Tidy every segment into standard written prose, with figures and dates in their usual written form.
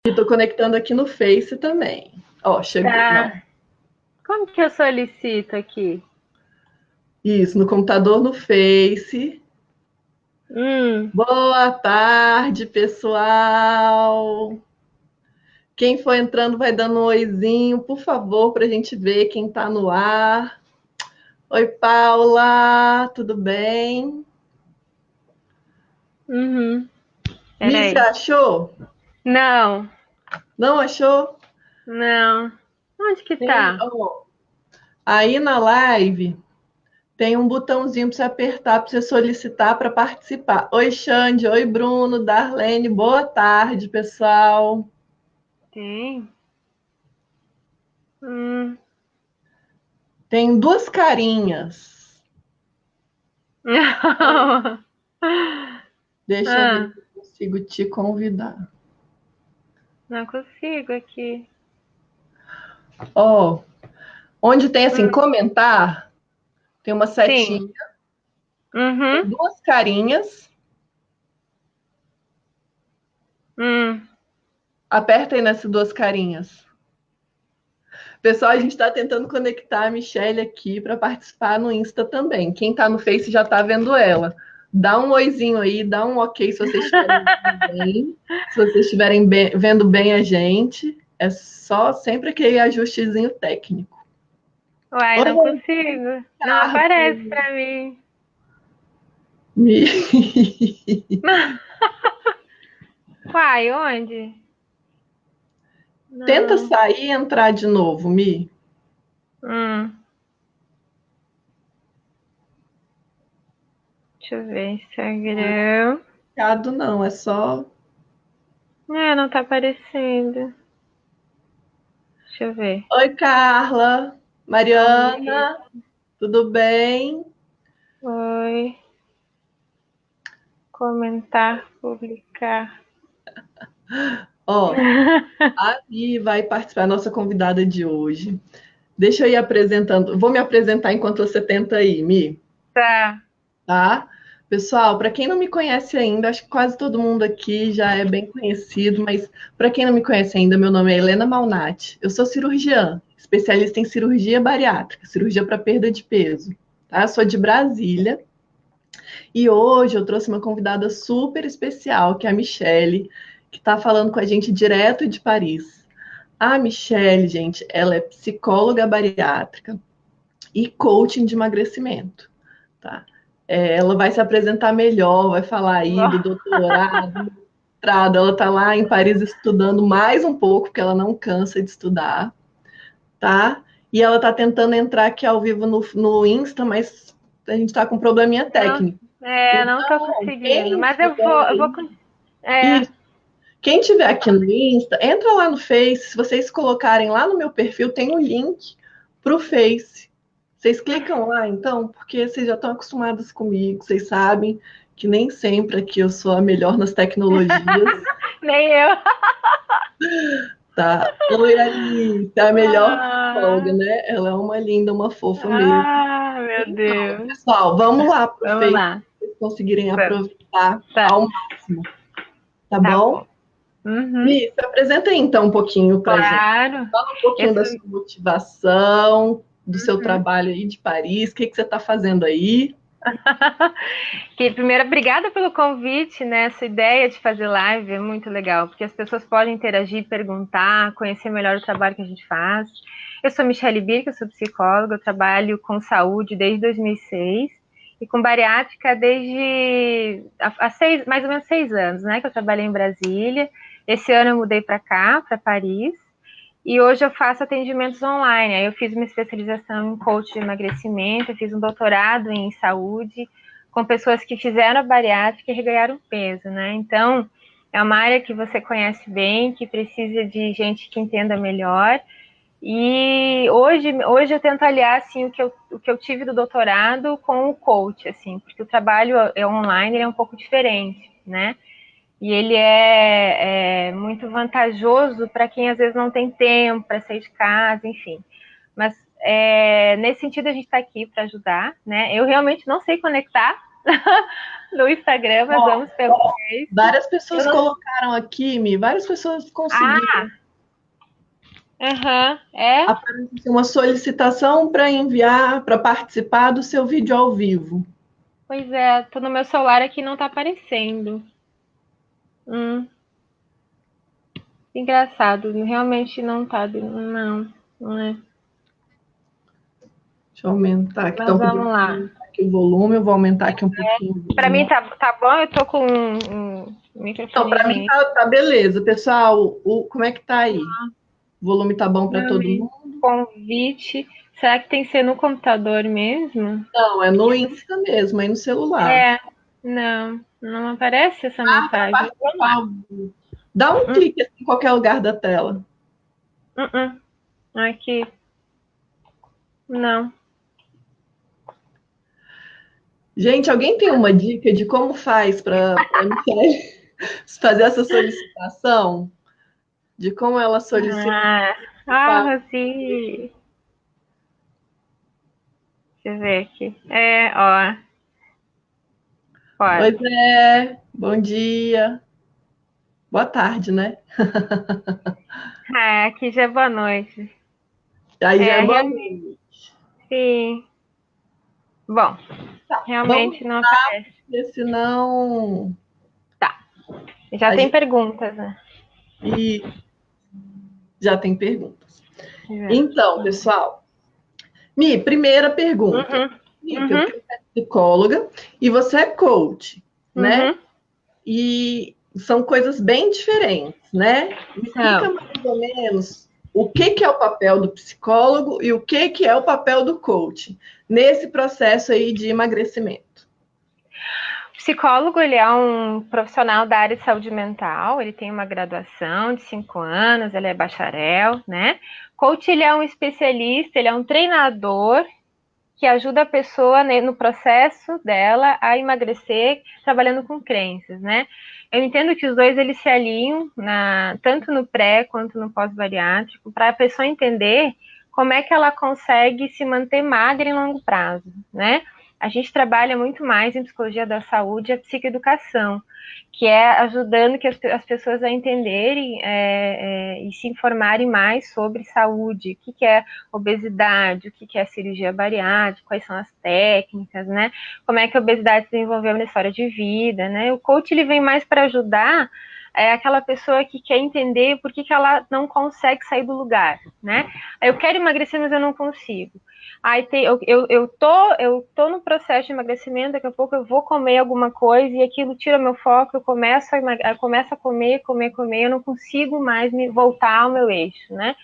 E tô conectando aqui no Face também. Ó, chegou. Não. Tá. Como que eu solicito aqui? Isso, no computador, no Face. Hum. Boa tarde, pessoal. Quem for entrando vai dando um oizinho, por favor, para a gente ver quem está no ar. Oi, Paula, tudo bem? Uhum. Mi, você Peraí. achou? Não, Não achou? não. Onde que Tem, tá? ó, aí na live tem um botãozinho para você apertar para você solicitar para participar. Oi, Xande. Oi, Bruno, Darlene. Boa tarde, pessoal. Tem. Hum. Tem duas carinhas. Deixa eu ver Ah, se eu consigo te convidar. não consigo aqui. Ó, onde tem assim, Hum. comentar, tem uma Sim. setinha, tem Uhum. duas carinhas. Hum. Aperta aí nessas duas carinhas. Pessoal, a gente está tentando conectar a Michelle aqui para participar no Insta também. Quem está no Face já está vendo ela. Dá um oizinho aí, dá um ok se vocês estiverem vendo bem. Se vocês estiverem vendo bem a gente, é só sempre aquele ajustezinho técnico. Uai, não Oi, consigo. Não aparece Ricardo. pra mim. Uai, onde? Tenta Não. sair e entrar de novo, Mi. Hum. Deixa eu ver. Instagram. Ricardo, não, é só. É, não tá aparecendo. Deixa eu ver. Oi, Carla. Oi. Mariana, tudo bem? Oi. Comentar, publicar. Ó, a Mi vai participar, a nossa convidada de hoje. Deixa eu ir apresentando. Vou me apresentar enquanto você tenta aí, Mi, Tá. tá? Pessoal, para quem não me conhece ainda, acho que quase todo mundo aqui já é bem conhecido, mas para quem não me conhece ainda, meu nome é Helena Malnati. Eu sou cirurgiã, especialista em cirurgia bariátrica, cirurgia para perda de peso, tá? Eu sou de Brasília e hoje eu trouxe uma convidada super especial, que é a Michele, que está falando com a gente direto de Paris. A Michele, gente, ela é psicóloga bariátrica e coaching de emagrecimento, tá? Ela vai se apresentar melhor, vai falar aí do doutorado, mestrado. Ela está lá em Paris estudando mais um pouco, porque ela não cansa de estudar, tá? E ela está tentando entrar aqui ao vivo no Insta, mas a gente está com um probleminha Não, técnico. não tô Então, conseguindo. quem Mas tiver eu vou. aí, É. isso. Quem tiver aqui no Insta, entra lá no Face. Se vocês colocarem lá no meu perfil, tem um link para o Face. Vocês clicam lá, então, porque vocês já estão acostumados comigo, vocês sabem que nem sempre aqui eu sou a melhor nas tecnologias, Nem eu. tá? Oi, Alice, é a melhor psicóloga, Ah, né? Ela é uma linda, uma fofa mesmo. meu Então, Deus. pessoal, vamos lá para o Vamos Face, lá. para vocês conseguirem Vamos. aproveitar Tá, ao máximo, tá tá bom? bom. Uhum. Mi, se apresenta aí então um pouquinho para gente. Claro. Fala um pouquinho da Esse, sua motivação, do seu uhum. trabalho aí de Paris, o que que você está fazendo aí? Primeiro, obrigada pelo convite, né? Essa ideia de fazer live é muito legal, porque as pessoas podem interagir, perguntar, conhecer melhor o trabalho que a gente faz. Eu sou Michele Birk, eu sou psicóloga, eu trabalho com saúde desde 2006 e com bariátrica desde mais ou menos 6 anos, né? Que eu trabalhei em Brasília. Esse ano eu mudei para cá, para Paris, e hoje eu faço atendimentos online. Aí eu fiz uma especialização em coach de emagrecimento, eu fiz um doutorado em saúde com pessoas que fizeram a bariátrica e reganharam peso, né? Então, é uma área que você conhece bem, que precisa de gente que entenda melhor. E hoje eu tento aliar assim, o que eu tive do doutorado com o coach, assim, porque o trabalho é online, ele é um pouco diferente, né? E ele é muito vantajoso para quem às vezes não tem tempo para sair de casa, enfim. Mas nesse sentido a gente está aqui para ajudar, né? Eu realmente não sei conectar, no Instagram, mas vamos pelo Face. Várias pessoas colocaram aqui, Mi, várias pessoas conseguiram. É? Aparece uma solicitação para enviar, para participar do seu vídeo ao vivo. Pois é, tô no meu celular aqui, não tá aparecendo. Engraçado, realmente não tá, não é. Deixa eu aumentar aqui. Mas vamos lá. Aqui o volume, eu vou aumentar aqui um pouquinho. Para mim tá bom, eu tô com um microfone. Então, para mim tá beleza. Pessoal, como é que tá aí? O volume tá bom para todo mundo? Convite. Será que tem que ser no computador mesmo? Não, é no Insta mesmo, é no celular. Não aparece essa mensagem. Dá um clique assim, em qualquer lugar da tela. Aqui. Não. Gente, alguém tem uma dica de como faz para fazer essa solicitação? De como ela solicita? Rosi. Deixa eu ver aqui. Ó. Pode. Pois é, bom dia. Boa tarde, né? Aqui já é boa noite. Aí já é boa noite. Sim. Bom, realmente não aparece. Porque senão... Tá. Já tem perguntas, né? E já tem perguntas. Então, pessoal, Mi, primeira pergunta. Você é psicóloga e você é coach, né? E são coisas bem diferentes, né? Me explica mais ou menos o que é o papel do psicólogo e o que é o papel do coach nesse processo aí de emagrecimento. O psicólogo, ele é um profissional da área de saúde mental, ele tem uma graduação de 5 anos, ele é bacharel, né? Coach, ele é um especialista, ele é um treinador que ajuda a pessoa no processo dela a emagrecer, trabalhando com crenças, né? Eu entendo que os dois, eles se alinham, tanto no pré quanto no pós-bariátrico, para a pessoa entender como é que ela consegue se manter magra em longo prazo, né? A gente trabalha muito mais em psicologia da saúde a psicoeducação, que é ajudando que as pessoas a entenderem e se informarem mais sobre saúde, o que é obesidade, o que é cirurgia bariátrica, quais são as técnicas, né? Como é que a obesidade se desenvolveu na história de vida, né? O coach, ele vem mais para ajudar aquela pessoa que quer entender por que ela não consegue sair do lugar, né? Eu quero emagrecer, mas eu não consigo. Aí eu tô no processo de emagrecimento, daqui a pouco eu vou comer alguma coisa e aquilo tira meu foco, eu começo a comer, eu não consigo mais me voltar ao meu eixo, né?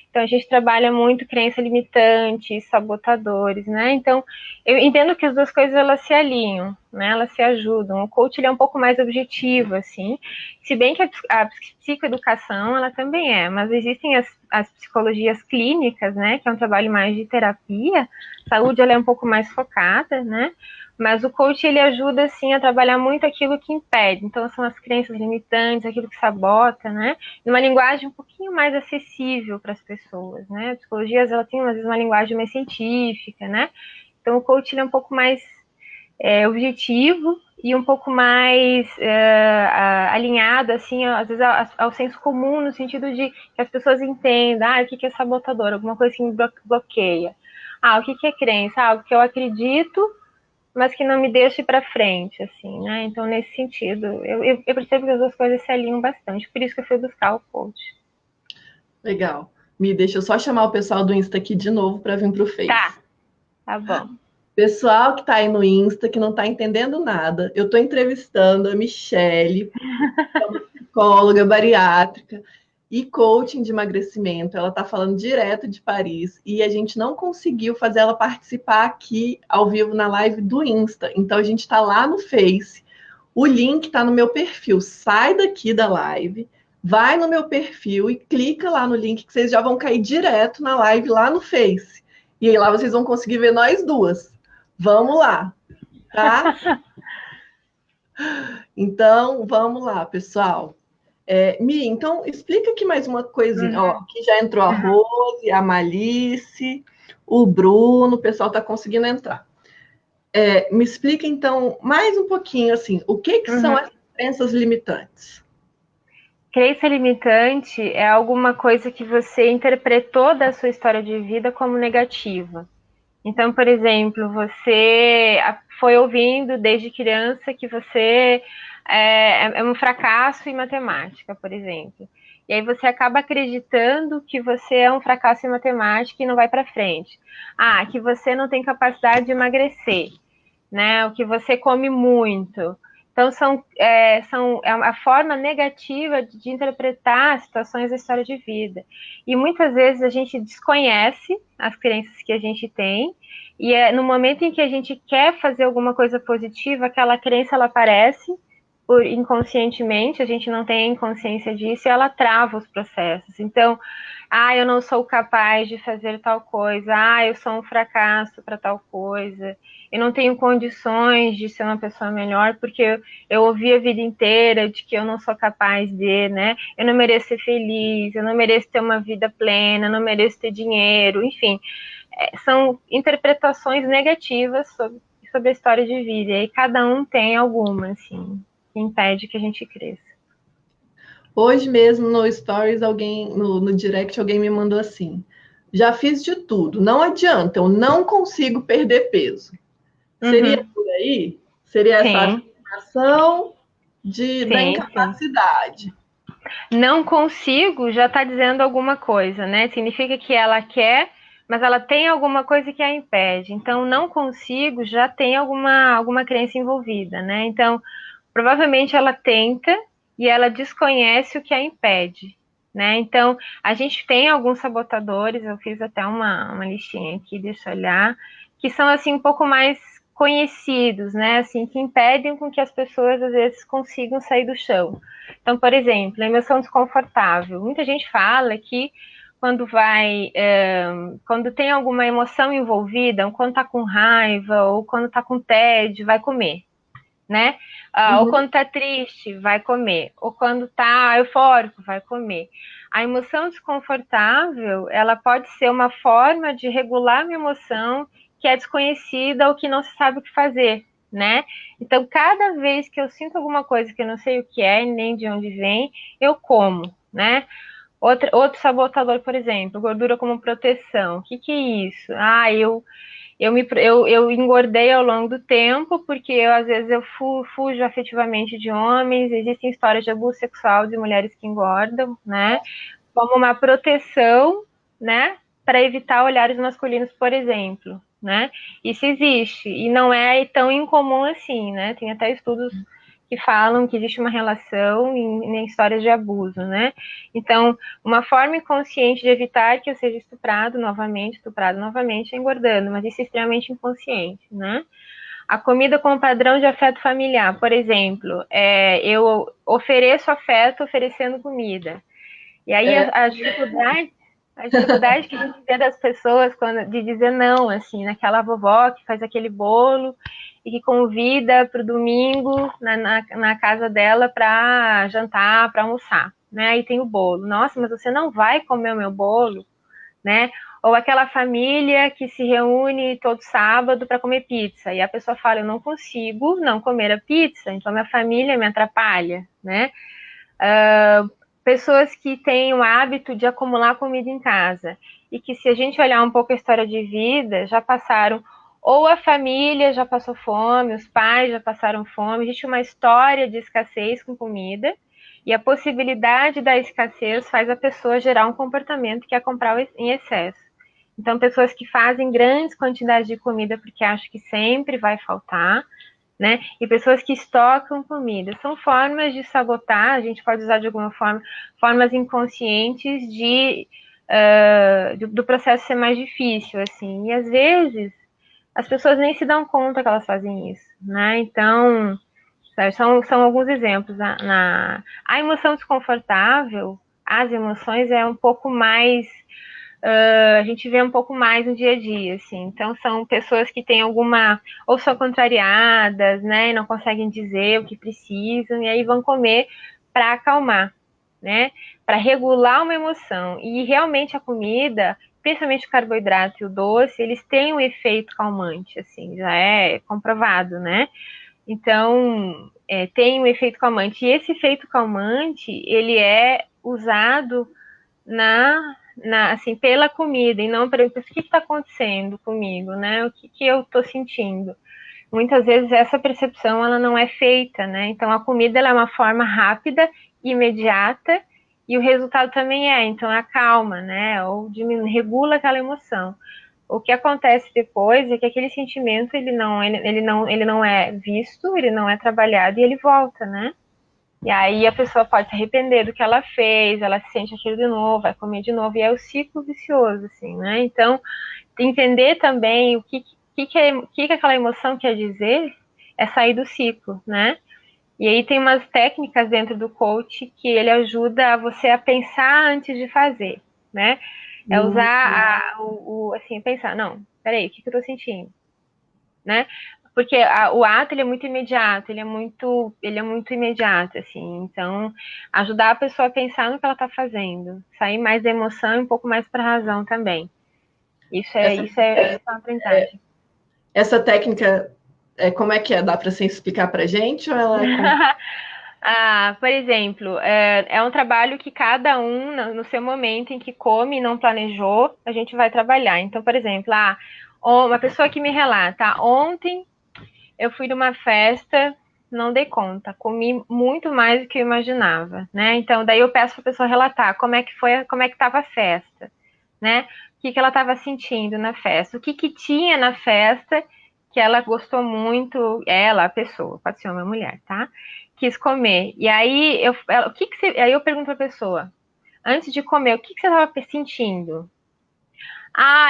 Então, a gente trabalha muito crença limitante, sabotadores, né? Então, eu entendo que as duas coisas, elas se alinham, né? Elas se ajudam. O coach, ele é um pouco mais objetivo, assim. Se bem que a psicoeducação, ela também é. Mas existem as psicologias clínicas, né? Que é um trabalho mais de terapia. Saúde, ela é um pouco mais focada, né? Mas o coach, ele ajuda, assim, a trabalhar muito aquilo que impede. Então, são as crenças limitantes, aquilo que sabota, né? Numa linguagem um pouquinho mais acessível para as pessoas, né? A psicologia, ela tem, às vezes, uma linguagem mais científica, né? Então, o coach, ele é um pouco mais objetivo e um pouco mais alinhado, assim, às vezes, ao senso comum, no sentido de que as pessoas entendam, o que é sabotador? Alguma coisa que me bloqueia. O que é crença? Algo que eu acredito, mas que não me deixe para frente, assim, né? Então, nesse sentido, eu percebo que as duas coisas se alinham bastante, por isso que eu fui buscar o coach. Legal. Deixa eu só chamar o pessoal do Insta aqui de novo para vir para o Face. Tá bom. Pessoal que está aí no Insta, que não está entendendo nada, eu estou entrevistando a Michele, que é uma psicóloga bariátrica e coaching de emagrecimento. Ela está falando direto de Paris e a gente não conseguiu fazer ela participar aqui ao vivo na live do Insta. Então a gente está lá no Face. O link está no meu perfil. Sai daqui da live, vai no meu perfil e clica lá no link que vocês já vão cair direto na live lá no Face. E aí lá vocês vão conseguir ver nós duas. Vamos lá, tá? Então, vamos lá, pessoal. Mi, então, explica aqui mais uma coisinha. Ó, aqui já entrou a Rose, a Malice, o Bruno, o pessoal está conseguindo entrar. Me explica, então, mais um pouquinho, assim, o que que são as crenças limitantes? Crença limitante é alguma coisa que você interpretou da sua história de vida como negativa. Então, por exemplo, você foi ouvindo desde criança que você é um fracasso em matemática, por exemplo. E aí você acaba acreditando que você é um fracasso em matemática e não vai para frente. Ah, que você não tem capacidade de emagrecer, né? O que você come muito. Então, é a forma negativa de interpretar situações da história de vida. E muitas vezes a gente desconhece as crenças que a gente tem, e é no momento em que a gente quer fazer alguma coisa positiva, aquela crença ela aparece inconscientemente, a gente não tem consciência disso, e ela trava os processos. Então, eu não sou capaz de fazer tal coisa, eu sou um fracasso para tal coisa, eu não tenho condições de ser uma pessoa melhor, porque eu ouvi a vida inteira de que eu não sou capaz de, né? Eu não mereço ser feliz, eu não mereço ter uma vida plena, eu não mereço ter dinheiro, enfim. São interpretações negativas sobre a história de vida, e cada um tem alguma, assim, que impede que a gente cresça. Hoje mesmo no Stories, no direct, alguém me mandou assim: já fiz de tudo, não adianta, eu não consigo perder peso. Seria por aí? Seria essa Sim, afirmação da sim. incapacidade. Não consigo já está dizendo alguma coisa, né? Significa que ela quer, mas ela tem alguma coisa que a impede. Então, não consigo já tem alguma crença envolvida, né? Então, provavelmente ela tenta e ela desconhece o que a impede, né? Então, a gente tem alguns sabotadores, eu fiz até uma listinha aqui, deixa eu olhar, que são, assim, um pouco mais conhecidos, né? Assim, que impedem com que as pessoas, às vezes, consigam sair do chão. Então, por exemplo, a emoção desconfortável. Muita gente fala que quando tem alguma emoção envolvida, quando tá com raiva ou quando tá com tédio, vai comer, né? Ou quando tá triste, vai comer. Ou quando tá eufórico, vai comer. A emoção desconfortável, ela pode ser uma forma de regular uma emoção que é desconhecida ou que não se sabe o que fazer, né? Então, cada vez que eu sinto alguma coisa que eu não sei o que é, nem de onde vem, eu como, né? Outro sabotador, por exemplo, gordura como proteção. O que é isso? Eu engordei ao longo do tempo, porque às vezes eu fujo afetivamente de homens, existem histórias de abuso sexual de mulheres que engordam, né? Como uma proteção, né? Para evitar olhares masculinos, por exemplo, né? Isso existe, e não é tão incomum assim, né? Tem até estudos que falam que existe uma relação em histórias de abuso, né? Então, uma forma inconsciente de evitar que eu seja estuprado novamente, é engordando, mas isso é extremamente inconsciente, né? A comida como padrão de afeto familiar, por exemplo, eu ofereço afeto oferecendo comida. E aí a dificuldade que a gente vê das pessoas de dizer não, assim, naquela vovó que faz aquele bolo e que convida para o domingo na casa dela para jantar, para almoçar, né? Aí tem o bolo. Nossa, mas você não vai comer o meu bolo, né? Ou aquela família que se reúne todo sábado para comer pizza e a pessoa fala, eu não consigo não comer a pizza, então minha família me atrapalha, né? Pessoas que têm o hábito de acumular comida em casa e que, se a gente olhar um pouco a história de vida, já passaram, ou a família já passou fome, os pais já passaram fome, existe uma história de escassez com comida, e a possibilidade da escassez faz a pessoa gerar um comportamento que é comprar em excesso. Então, pessoas que fazem grandes quantidades de comida porque acham que sempre vai faltar, né? E pessoas que estocam comida. São formas de sabotar, a gente pode usar de alguma forma, formas inconscientes do processo ser mais difícil, assim. E às vezes as pessoas nem se dão conta que elas fazem isso, né? Então, são alguns exemplos. A emoção desconfortável, as emoções é um pouco mais a gente vê um pouco mais no dia a dia, assim. Então, são pessoas que têm ou são contrariadas, né, e não conseguem dizer o que precisam, e aí vão comer para acalmar, né, para regular uma emoção. E realmente a comida principalmente o carboidrato e o doce, eles têm um efeito calmante, assim, já é comprovado, né? Então, tem um efeito calmante. E esse efeito calmante, ele é usado assim, pela comida, e não, por exemplo, o que está acontecendo comigo, né? O que eu estou sentindo? Muitas vezes essa percepção, ela não é feita, né? Então, a comida, ela é uma forma rápida, imediata, e o resultado também então, acalma, né? Ou diminui, regula aquela emoção. O que acontece depois é que aquele sentimento, ele não é visto, ele não é trabalhado, e ele volta, né? E aí a pessoa pode se arrepender do que ela fez, ela sente aquilo de novo, vai comer de novo, e é o ciclo vicioso, assim, né? Então, entender também o que aquela emoção quer dizer é sair do ciclo, né? E aí tem umas técnicas dentro do coach que ele ajuda você a pensar antes de fazer, né? É usar assim, pensar, não, peraí, o que eu tô sentindo, né? Porque o ato, ele é muito imediato, ele é muito imediato, assim. Então, ajudar a pessoa a pensar no que ela está fazendo, sair mais da emoção e um pouco mais para a razão também. Isso é uma aprendizagem. Essa técnica, como é que é? Dá para você explicar para gente? Ou ela Por exemplo, é um trabalho que cada um, no seu momento em que come e não planejou, a gente vai trabalhar. Então, por exemplo, uma pessoa que me relata, ontem eu fui numa festa, não dei conta, comi muito mais do que eu imaginava, né? Então, daí eu peço para a pessoa relatar como é que foi, como é que estava a festa, né? O que ela estava sentindo na festa, o que tinha na festa que ela gostou muito, a pessoa, pode ser uma mulher, tá? Quis comer. E aí aí eu pergunto para a pessoa, antes de comer, o que você estava sentindo?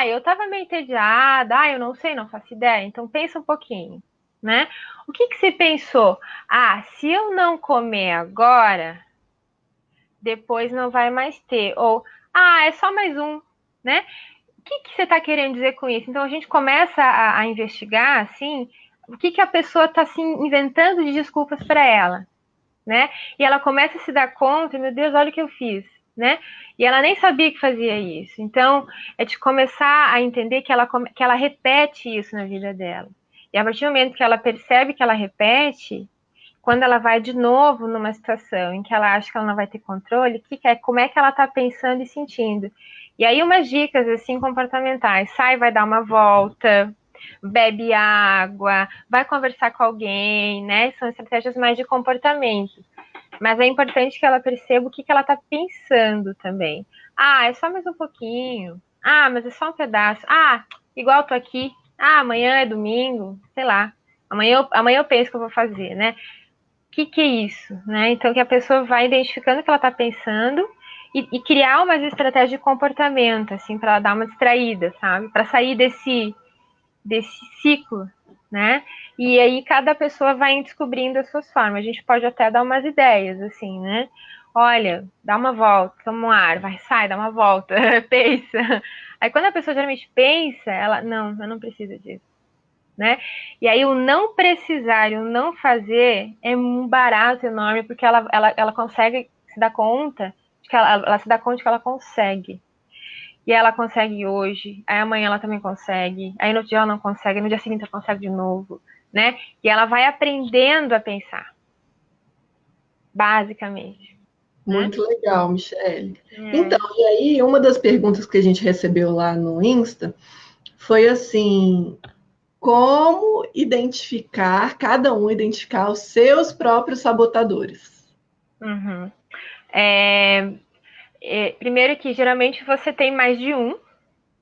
Eu estava meio entediada, eu não sei, não faço ideia. Então pensa um pouquinho, né? O que você pensou? Se eu não comer agora, depois não vai mais ter. Ou, é só mais um, né? O que você está querendo dizer com isso? Então a gente começa a investigar, assim, o que a pessoa está se inventando de desculpas para ela, né? E ela começa a se dar conta, meu Deus, olha o que eu fiz, né? E ela nem sabia que fazia isso. Então, é de começar a entender que ela repete isso na vida dela. E a partir do momento que ela percebe que ela repete, quando ela vai de novo numa situação em que ela acha que ela não vai ter controle, como é que ela está pensando e sentindo? E aí umas dicas assim comportamentais, sai, vai dar uma volta, bebe água, vai conversar com alguém, né? São estratégias mais de comportamento. Mas é importante que ela perceba o que ela está pensando também. É só mais um pouquinho. Mas é só um pedaço. Igual eu tô aqui. Amanhã é domingo, sei lá. Amanhã eu penso que eu vou fazer, né? O que é isso, né? Então que a pessoa vai identificando o que ela está pensando e criar umas estratégias de comportamento, assim, para ela dar uma distraída, sabe? Para sair desse ciclo, né? E aí cada pessoa vai descobrindo as suas formas. A gente pode até dar umas ideias, assim, né? Olha, dá uma volta, toma um ar, sai, dá uma volta, pensa. Aí quando a pessoa geralmente pensa, não, eu não preciso disso, né? E aí o não precisar e o não fazer é um barato enorme, porque ela consegue se dar conta de que ela se dá conta de que ela consegue. E ela consegue hoje, aí amanhã ela também consegue, aí no dia ela não consegue, no dia seguinte ela consegue de novo, né? E ela vai aprendendo a pensar, basicamente. Muito legal, Michele. Então, É. e aí, uma das perguntas que a gente recebeu lá no Insta foi assim: como cada um identificar os seus próprios sabotadores? Uhum. Primeiro que geralmente você tem mais de um,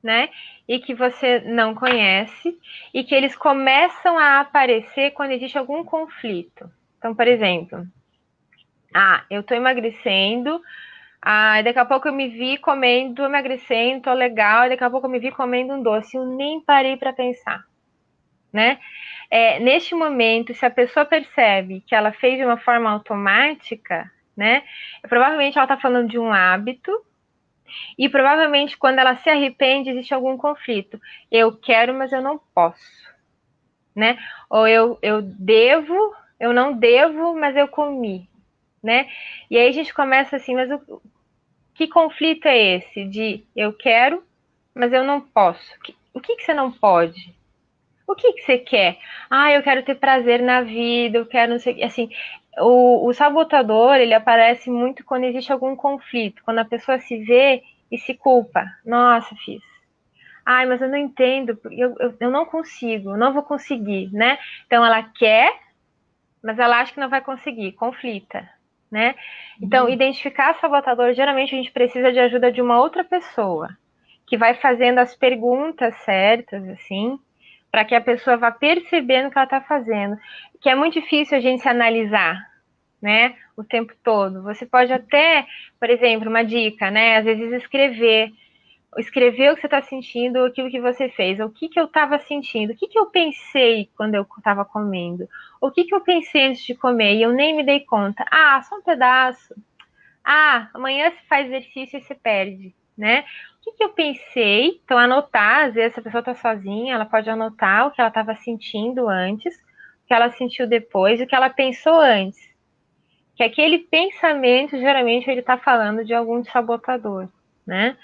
né? E que você não conhece, e que eles começam a aparecer quando existe algum conflito. Então, por exemplo, eu tô emagrecendo, daqui a pouco eu me vi comendo, emagrecendo, tô legal, e daqui a pouco eu me vi comendo um doce, eu nem parei para pensar, né? Neste momento, se a pessoa percebe que ela fez de uma forma automática, né? Provavelmente ela tá falando de um hábito, e provavelmente quando ela se arrepende, existe algum conflito. Eu quero, mas eu não posso, né? Ou eu devo, eu não devo, mas eu comi, né? E aí a gente começa assim, mas que conflito é esse de eu quero, mas eu não posso. O que você não pode? O que você quer? Ah, eu quero ter prazer na vida, eu quero não sei, assim, o sabotador, ele aparece muito quando existe algum conflito, quando a pessoa se vê e se culpa. Nossa, fiz. Ai, mas eu não entendo, eu não consigo, eu não vou conseguir, né? Então ela quer, mas ela acha que não vai conseguir, conflita, né? Então, identificar sabotador, geralmente a gente precisa de ajuda de uma outra pessoa, que vai fazendo as perguntas certas, assim, para que a pessoa vá percebendo o que ela está fazendo. Que é muito difícil a gente se analisar, né, o tempo todo. Você pode até, por exemplo, uma dica, né, às vezes escrever o que você está sentindo, aquilo que você fez, o que eu estava sentindo, o que eu pensei quando eu estava comendo, o que eu pensei antes de comer e eu nem me dei conta. Ah, só um pedaço. Ah, amanhã se faz exercício e se perde, né? O que eu pensei? Então, anotar, às vezes a pessoa está sozinha, ela pode anotar o que ela estava sentindo antes, o que ela sentiu depois, o que ela pensou antes. Que aquele pensamento, geralmente, ele está falando de algum sabotador, né?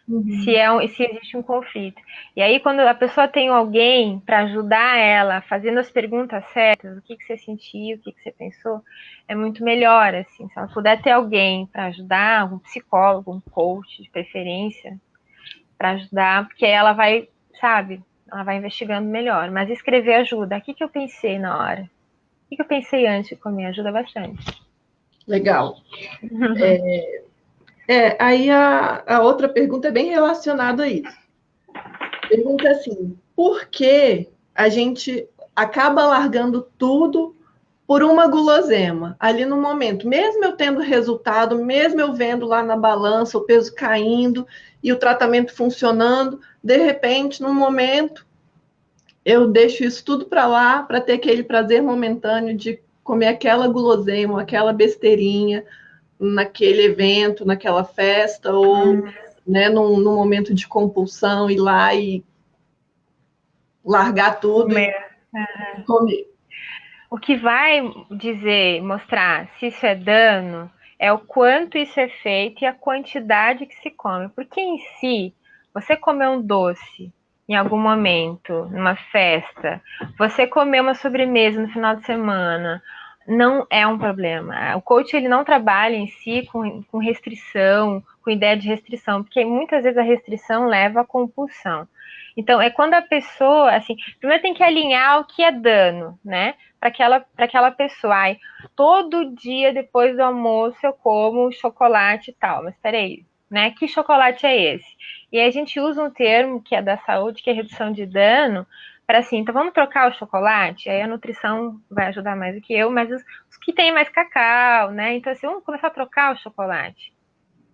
Se existe um conflito. E aí, quando a pessoa tem alguém para ajudar ela, fazendo as perguntas certas, o que você sentiu, o que você pensou, é muito melhor, assim. Se ela puder ter alguém para ajudar, um psicólogo, um coach, de preferência, para ajudar, porque aí ela vai, sabe, ela vai investigando melhor. Mas escrever ajuda. O que eu pensei na hora? O que eu pensei antes de comer? Ajuda bastante. Legal. Aí a outra pergunta é bem relacionada a isso. Pergunta assim, por que a gente acaba largando tudo por uma gulosema, ali no momento, mesmo eu tendo resultado, mesmo eu vendo lá na balança o peso caindo e o tratamento funcionando, de repente, num momento, eu deixo isso tudo para lá para ter aquele prazer momentâneo de comer aquela gulosema, aquela besteirinha naquele evento, naquela festa, ou né, num momento de compulsão, ir lá e largar tudo e comer. O que vai mostrar se isso é dano, é o quanto isso é feito e a quantidade que se come. Porque em si, você comer um doce em algum momento, numa festa, você comer uma sobremesa no final de semana, não é um problema. O coach ele não trabalha em si com restrição, com ideia de restrição, porque muitas vezes a restrição leva à compulsão. Então, é quando a pessoa, assim, primeiro tem que alinhar o que é dano, né? Para aquela pessoa. Ai, todo dia depois do almoço eu como chocolate e tal. Mas peraí, né? Que chocolate é esse? E aí a gente usa um termo que é da saúde, que é redução de dano, para assim, então vamos trocar o chocolate? Aí a nutrição vai ajudar mais do que eu, mas os que tem mais cacau, né? Então assim, vamos começar a trocar o chocolate.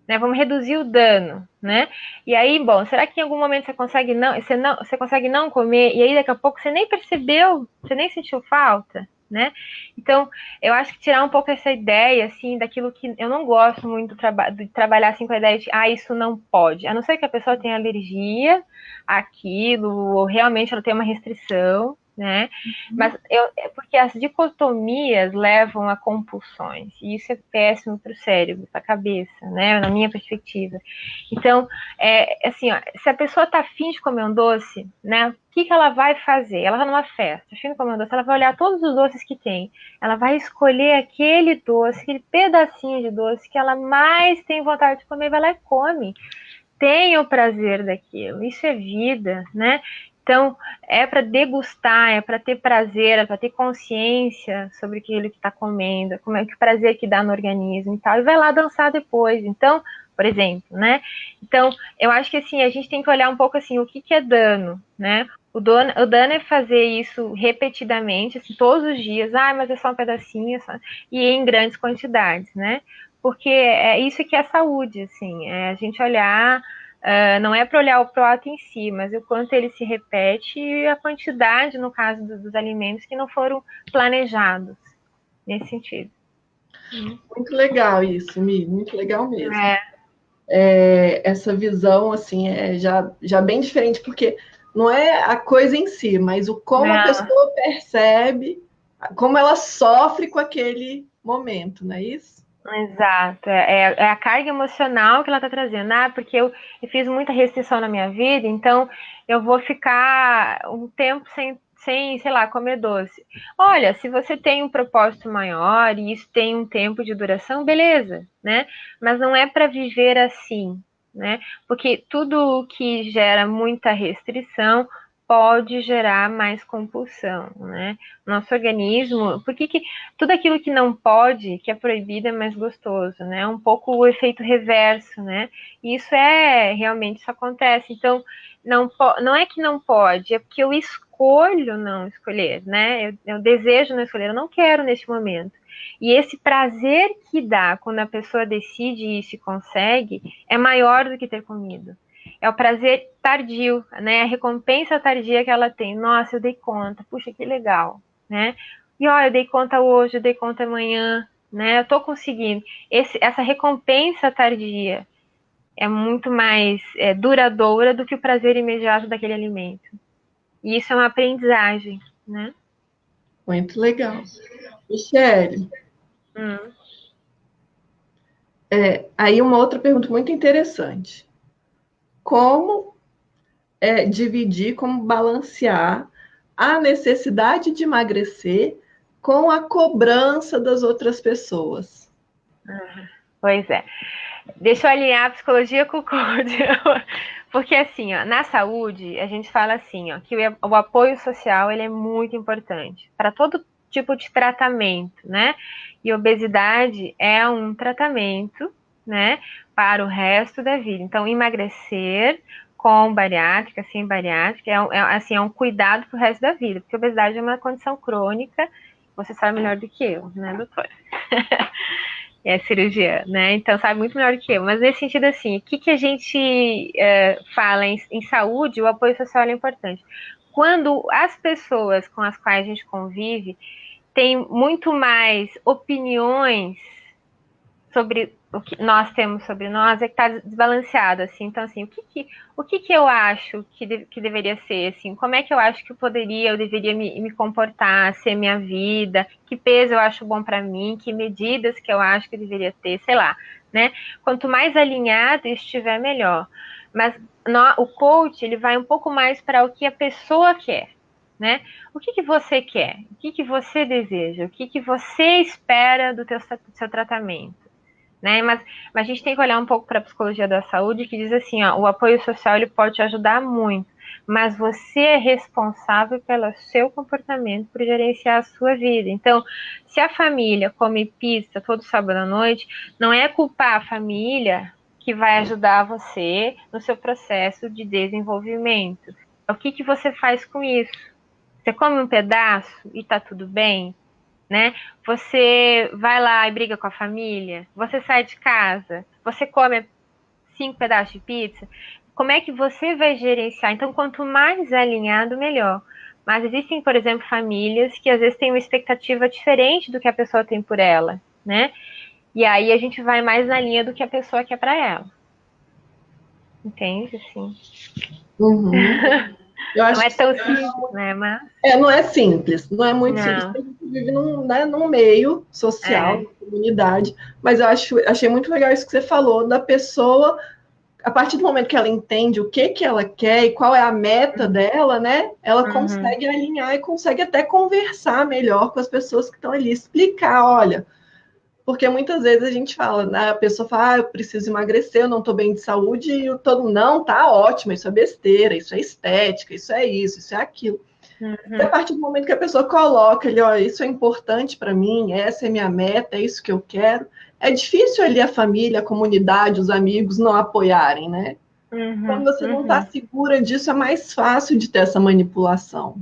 Né, vamos reduzir o dano, né? E aí, bom, será que em algum momento você consegue não comer e aí daqui a pouco você nem percebeu, você nem sentiu falta, né? Então, eu acho que tirar um pouco essa ideia, assim, daquilo que eu não gosto muito de trabalhar assim com a ideia de, isso não pode, a não ser que a pessoa tenha alergia àquilo ou realmente ela tenha uma restrição, né? Mas porque as dicotomias levam a compulsões, e isso é péssimo para o cérebro, para a cabeça, né? Na minha perspectiva. Então, assim, ó, se a pessoa está afim de comer um doce, né? O que ela vai fazer? Ela está numa festa, afim de comer um doce, ela vai olhar todos os doces que tem, ela vai escolher aquele doce, aquele pedacinho de doce que ela mais tem vontade de comer, vai lá e come. Tenha o prazer daquilo, isso é vida, né? Então, é para degustar, é para ter prazer, é para ter consciência sobre aquilo que está comendo, como é que prazer que dá no organismo e tal, e vai lá dançar depois. Então, por exemplo, né? Então, eu acho que assim, a gente tem que olhar um pouco assim, o que é dano, né? O dano é fazer isso repetidamente, assim, todos os dias, mas é só um pedacinho, e em grandes quantidades, né? Porque é isso que é saúde, assim, é a gente olhar. Não é para olhar o prato em si, mas o quanto ele se repete e a quantidade, no caso dos alimentos, que não foram planejados nesse sentido. Muito legal isso, Mi, muito legal mesmo. Essa visão, assim, já bem diferente, porque não é a coisa em si, mas o como a pessoa percebe, como ela sofre com aquele momento, não é isso? Exato, é a carga emocional que ela está trazendo. Ah, porque eu fiz muita restrição na minha vida, então eu vou ficar um tempo sem, sei lá, comer doce. Olha, se você tem um propósito maior e isso tem um tempo de duração, beleza, né? Mas não é para viver assim, né? Porque tudo que gera muita restrição pode gerar mais compulsão, né? Nosso organismo, por que tudo aquilo que não pode, que é proibido, é mais gostoso, né? Um pouco o efeito reverso, né? E isso realmente isso acontece. Então, não é que não pode, é porque eu escolho não escolher, né? Eu desejo não escolher, eu não quero neste momento. E esse prazer que dá quando a pessoa decide isso e consegue é maior do que ter comido. É o prazer tardio, né? A recompensa tardia que ela tem. Nossa, eu dei conta, puxa, que legal, né? E ó, eu dei conta hoje, eu dei conta amanhã, né? Eu tô conseguindo. Essa recompensa tardia é muito mais duradoura do que o prazer imediato daquele alimento. E isso é uma aprendizagem, né? Muito legal. Michele, Hum. aí uma outra pergunta muito interessante. Como dividir, como balancear a necessidade de emagrecer com a cobrança das outras pessoas? Pois é. Deixa eu alinhar a psicologia com o coach. Porque assim, ó, na saúde, a gente fala assim, ó, que o apoio social ele é muito importante para todo tipo de tratamento, né? E obesidade é um tratamento, né, para o resto da vida. Então, emagrecer com bariátrica, sem bariátrica, assim, é um cuidado para o resto da vida, porque obesidade é uma condição crônica, você sabe melhor do que eu, né, doutora? É cirurgiã, né? Então sabe muito melhor que eu. Mas nesse sentido, assim, o que a gente fala em saúde, o apoio social é importante. Quando as pessoas com as quais a gente convive têm muito mais opiniões sobre o que nós temos sobre nós, é que está desbalanceado, assim. Então, assim, o que eu acho que deveria ser, assim? Como é que eu acho que eu deveria me comportar, ser minha vida? Que peso eu acho bom para mim? Que medidas que eu acho que deveria ter? Sei lá, né? Quanto mais alinhado estiver, melhor. Mas o coach, ele vai um pouco mais para o que a pessoa quer, né? O que você quer? O que você deseja? O que você espera do seu tratamento? Né? Mas a gente tem que olhar um pouco para a psicologia da saúde, que diz assim, ó, o apoio social ele pode te ajudar muito, mas você é responsável pelo seu comportamento, por gerenciar a sua vida. Então, se a família come pizza todo sábado à noite, não é culpar a família que vai ajudar você no seu processo de desenvolvimento. O que você faz com isso? Você come um pedaço e tá tudo bem? Né? Você vai lá e briga com a família, você sai de casa, você come 5 pedaços de pizza, como é que você vai gerenciar? Então, quanto mais alinhado, melhor. Mas existem, por exemplo, famílias que às vezes têm uma expectativa diferente do que a pessoa tem por ela, né? E aí a gente vai mais na linha do que a pessoa quer para ela. Entende? Assim. Uhum. Eu Não acho é que tão simples, né? Mas não é simples, não é muito simples, não. porque a gente vive num meio social, É. numa comunidade, mas achei muito legal isso que você falou, da pessoa, a partir do momento que ela entende o que ela quer e qual é a meta dela, né? Ela Uhum. consegue alinhar e consegue até conversar melhor com as pessoas que estão ali, explicar, olha, porque muitas vezes a gente fala, né, a pessoa fala, eu preciso emagrecer, eu não estou bem de saúde, e todo mundo, não, tá ótimo, isso é besteira, isso é estética, isso é aquilo. E a Uhum. partir do momento que a pessoa coloca ali, ó, isso é importante para mim, essa é minha meta, é isso que eu quero, é difícil ali a família, a comunidade, os amigos não apoiarem, né? Quando Uhum. você não está Uhum. segura disso, é mais fácil de ter essa manipulação.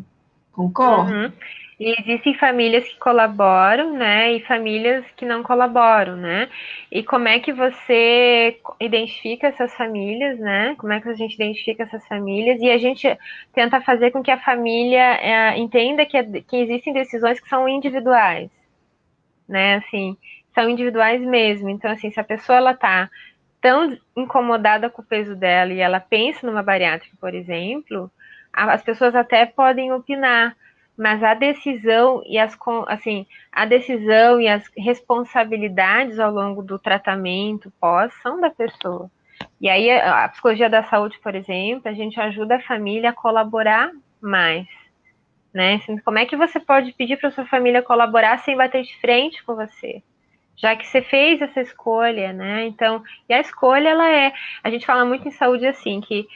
Concorda? Uhum. E existem famílias que colaboram, né, e famílias que não colaboram, né? E como é que você identifica essas famílias, né? Como é que a gente identifica essas famílias e a gente tenta fazer com que a família entenda que existem decisões que são individuais, né? Assim, são individuais mesmo. Então, assim, se a pessoa ela tá tão incomodada com o peso dela e ela pensa numa bariátrica, por exemplo, as pessoas até podem opinar, mas a decisão e a decisão e as responsabilidades ao longo do tratamento pós são da pessoa. E aí a psicologia da saúde, por exemplo, a gente ajuda a família a colaborar mais, né? Assim, como é que você pode pedir para sua família colaborar sem bater de frente com você? Já que você fez essa escolha, né? Então, e a escolha, a gente fala muito em saúde assim, que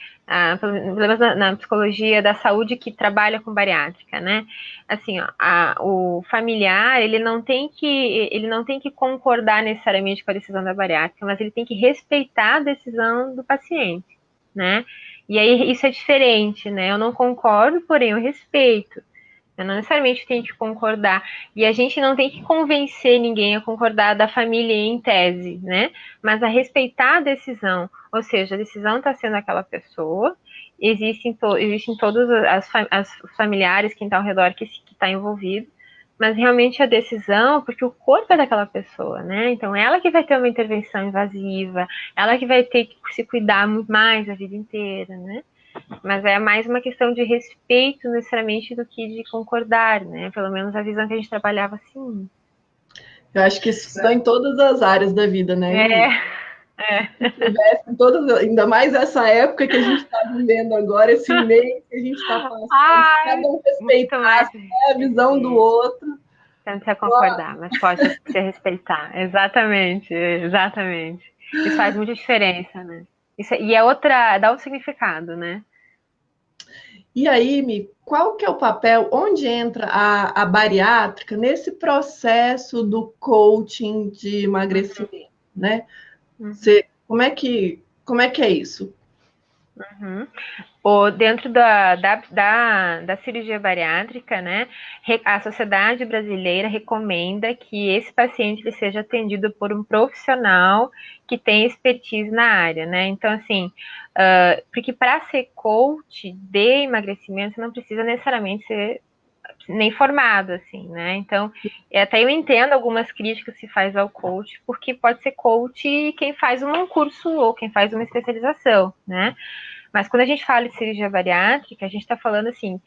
pelo menos na psicologia da saúde que trabalha com bariátrica, né? Assim, ó, o familiar, ele não tem que concordar necessariamente com a decisão da bariátrica, mas ele tem que respeitar a decisão do paciente, né? E aí isso é diferente, né? Eu não concordo, porém eu respeito. Eu não necessariamente tenho que concordar. E a gente não tem que convencer ninguém a concordar da família em tese, né? Mas a respeitar a decisão. Ou seja, a decisão está sendo aquela pessoa, existem todos os familiares, quem está ao redor que está envolvido, mas realmente a decisão, porque o corpo é daquela pessoa, né? Então ela que vai ter uma intervenção invasiva, ela que vai ter que se cuidar muito mais a vida inteira, né? Mas é mais uma questão de respeito, necessariamente, do que de concordar, né? Pelo menos a visão que a gente trabalhava assim. Eu acho que isso está em todas as áreas da vida, né, Eli? Se tivesse em todas, ainda mais essa época que a gente está vivendo agora, esse meio que a gente está passando, se Ai, cada um muito mais respeitasse, né, a visão do outro. Você não precisa concordar, mas pode se respeitar. Exatamente, exatamente. Isso faz muita diferença, né? E é dá outro significado, né? E aí, Mi, qual que é o papel, onde entra a bariátrica nesse processo do coaching de emagrecimento, né? Uhum. Como é que é isso? Uhum. Dentro da cirurgia bariátrica, né, a Sociedade Brasileira recomenda que esse paciente ele seja atendido por um profissional que tem expertise na área, né? Então, assim, porque para ser coach de emagrecimento, você não precisa necessariamente ser nem formado, assim, né? Então, até eu entendo algumas críticas que se faz ao coach, porque pode ser coach quem faz um curso ou quem faz uma especialização, né? Mas quando a gente fala de cirurgia bariátrica, a gente está falando assim,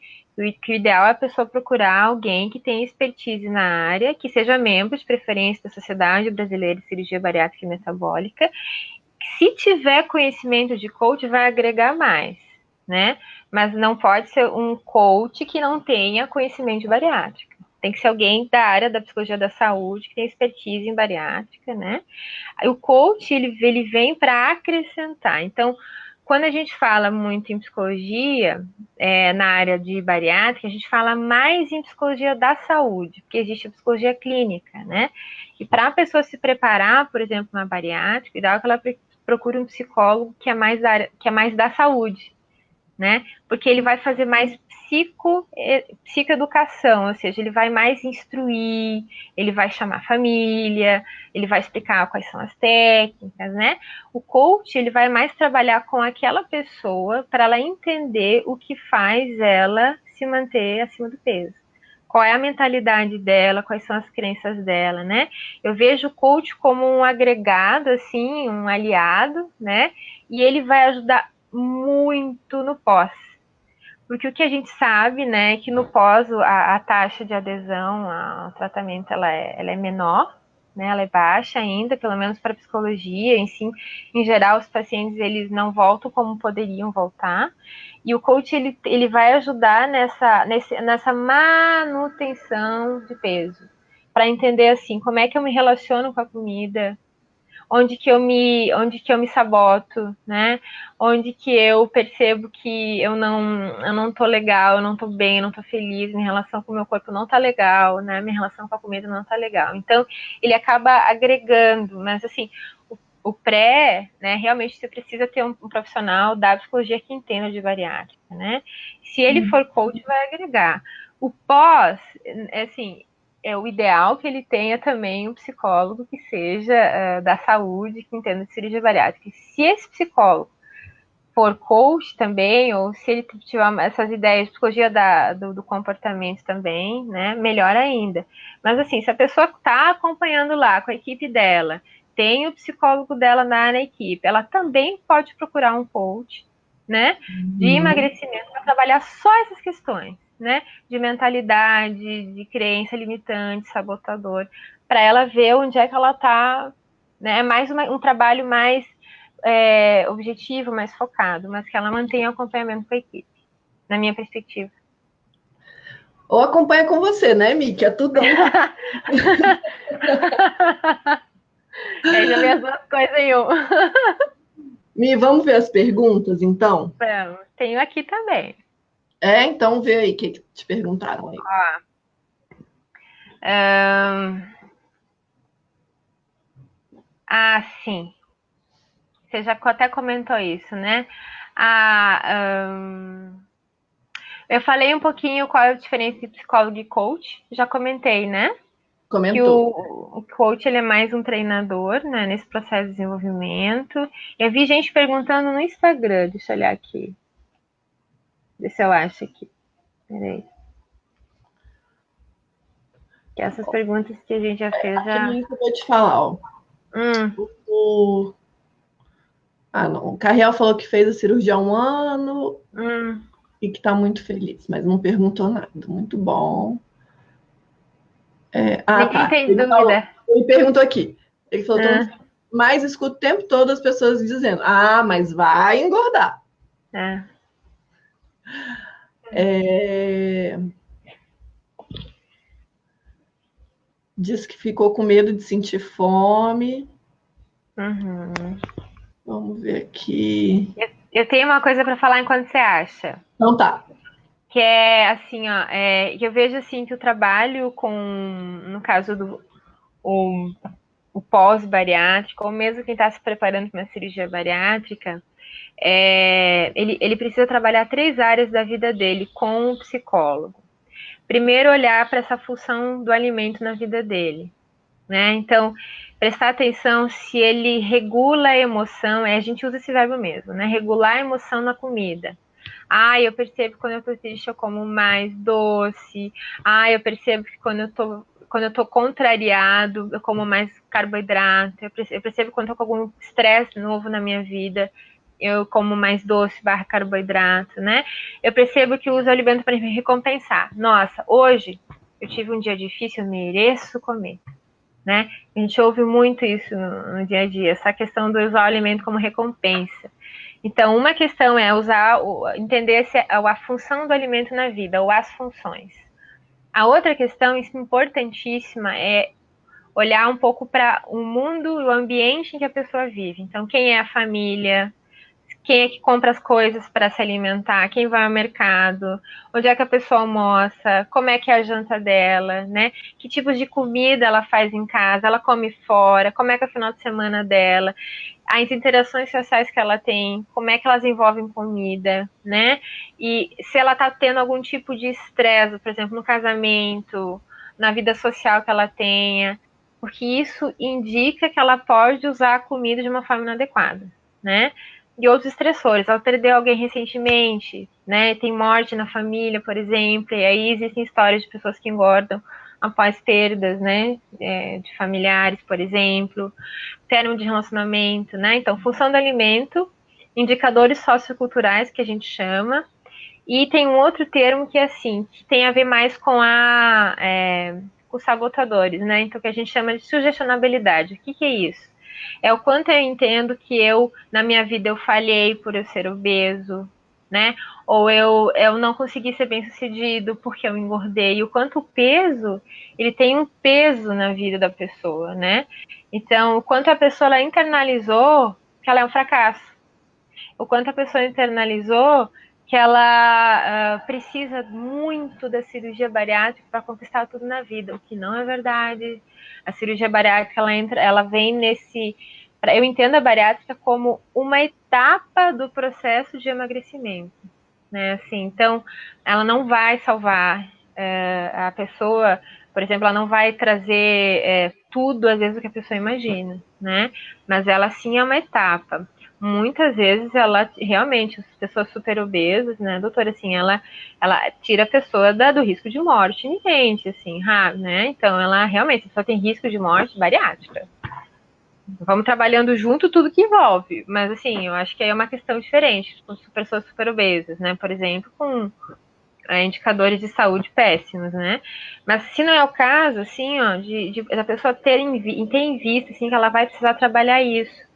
que o ideal é a pessoa procurar alguém que tenha expertise na área, que seja membro de preferência da Sociedade Brasileira de Cirurgia Bariátrica e Metabólica. Se tiver conhecimento de coach, vai agregar mais, né? Mas não pode ser um coach que não tenha conhecimento de bariátrica. Tem que ser alguém da área da psicologia da saúde, que tem expertise em bariátrica, né? O coach, ele vem para acrescentar. Então, quando a gente fala muito em psicologia, na área de bariátrica, a gente fala mais em psicologia da saúde, porque existe a psicologia clínica, né? E para a pessoa se preparar, por exemplo, na bariátrica, ideal é que ela procure um psicólogo que é mais da saúde, né? Porque ele vai fazer mais psicoeducação, ou seja, ele vai mais instruir, ele vai chamar a família, ele vai explicar quais são as técnicas, né? O coach, ele vai mais trabalhar com aquela pessoa para ela entender o que faz ela se manter acima do peso. Qual é a mentalidade dela, quais são as crenças dela, né? Eu vejo o coach como um agregado, assim, um aliado, né? E ele vai ajudar muito no pós. Porque o que a gente sabe, né, é que no pós a taxa de adesão ao tratamento ela é menor, né, ela é baixa ainda, pelo menos para a psicologia, em geral os pacientes eles não voltam como poderiam voltar, e o coach ele vai ajudar nessa manutenção de peso, para entender assim, como é que eu me relaciono com a comida, onde que eu me saboto, né? Onde que eu percebo que eu não tô legal, eu não tô bem, eu não tô feliz, minha relação com o meu corpo não tá legal, né? Minha relação com a comida não tá legal. Então, ele acaba agregando, mas assim, o pré, né, realmente você precisa ter um profissional da psicologia que entenda de bariátrica, né? Se ele for coach, vai agregar. O pós, assim, é o ideal que ele tenha também um psicólogo que seja da saúde, que entenda de cirurgia bariátrica. E se esse psicólogo for coach também, ou se ele tiver essas ideias de psicologia do comportamento também, né, melhor ainda. Mas assim, se a pessoa está acompanhando lá com a equipe dela, tem o psicólogo dela na equipe, ela também pode procurar um coach, né, de emagrecimento para trabalhar só essas questões. né, de mentalidade, de crença limitante, sabotador, para ela ver onde é que ela está, né, é mais um trabalho mais objetivo, mais focado, mas que ela mantenha o acompanhamento com a equipe, na minha perspectiva. Ou acompanha com você, né, Miki? É tudo. Já vi as duas coisas em um. Mi, vamos ver as perguntas, então? Vamos. Tenho aqui também. Então vê aí o que te perguntaram aí. Sim. Você já até comentou isso, né? Eu falei um pouquinho qual é a diferença de psicólogo e coach. Já comentei, né? Comentou. Que o coach ele é mais um treinador, né? Nesse processo de desenvolvimento. Eu vi gente perguntando no Instagram. Deixa eu olhar aqui. Ver se eu acho aqui. Peraí. Que essas perguntas que a gente já fez já. Aqui eu vou te falar, ó. Não. O Carriel falou que fez a cirurgia há 1 ano e que está muito feliz, mas não perguntou nada. Muito bom. Ninguém tem dúvida. Ele perguntou aqui. Ele falou, mas escuto o tempo todo as pessoas dizendo, mas vai engordar. Diz que ficou com medo de sentir fome. Vamos ver aqui. Eu tenho uma coisa para falar enquanto você acha. Então tá. Que é assim, ó, que eu vejo assim que o trabalho com, no caso do o pós-bariátrico, ou mesmo quem está se preparando para uma cirurgia bariátrica, ele precisa trabalhar 3 áreas da vida dele com o psicólogo. Primeiro, olhar para essa função do alimento na vida dele, né? Então, prestar atenção se ele regula a emoção, a gente usa esse verbo mesmo, né? Regular a emoção na comida. Eu percebo que quando eu tô triste eu como mais doce. Eu percebo que quando eu tô contrariado, eu como mais carboidrato. Eu percebo quando eu tô com algum estresse novo na minha vida, eu como mais doce / carboidrato, né? Eu percebo que eu uso o alimento para me recompensar. Nossa, hoje eu tive um dia difícil, eu mereço comer, né? A gente ouve muito isso no dia a dia, essa questão de usar o alimento como recompensa. Então, uma questão é entender a função do alimento na vida, ou as funções. A outra questão, importantíssima, é olhar um pouco para o mundo e o ambiente em que a pessoa vive. Então, quem é a família, quem é que compra as coisas para se alimentar, quem vai ao mercado, onde é que a pessoa almoça, como é que é a janta dela, né? Que tipos de comida ela faz em casa, ela come fora, como é que é o final de semana dela, as interações sociais que ela tem, como é que elas envolvem comida, né? E se ela está tendo algum tipo de estresse, por exemplo, no casamento, na vida social que ela tenha, porque isso indica que ela pode usar a comida de uma forma inadequada, né? E outros estressores, ela perdeu alguém recentemente, né? Tem morte na família, por exemplo, e aí existem histórias de pessoas que engordam após perdas, né? De familiares, por exemplo, término de relacionamento, né? Então, função do alimento, indicadores socioculturais que a gente chama, e tem um outro termo que é assim, que tem a ver mais com com os sabotadores, né? Então, que a gente chama de sugestionabilidade. O que é isso? É o quanto eu entendo que na minha vida, eu falhei por eu ser obeso, né? Ou eu não consegui ser bem sucedido porque eu engordei. E o quanto o peso, ele tem um peso na vida da pessoa, né? Então, o quanto a pessoa ela internalizou que ela é um fracasso. O quanto a pessoa internalizou que ela precisa muito da cirurgia bariátrica para conquistar tudo na vida, o que não é verdade. A cirurgia bariátrica, ela vem nesse... Eu entendo a bariátrica como uma etapa do processo de emagrecimento, né? Assim, então, ela não vai salvar a pessoa, por exemplo, ela não vai trazer tudo, às vezes, o que a pessoa imagina, né? Mas ela, sim, é uma etapa. Muitas vezes ela realmente, as pessoas super obesas, né, doutora, assim, ela tira a pessoa do risco de morte iminente, assim, né? Então ela realmente só tem risco de morte bariátrica. Vamos trabalhando junto tudo que envolve, mas assim, eu acho que aí é uma questão diferente com pessoas super obesas, né? Por exemplo, com indicadores de saúde péssimos, né? Mas se não é o caso, assim, ó, da pessoa ter em vista, assim, que ela vai precisar trabalhar isso.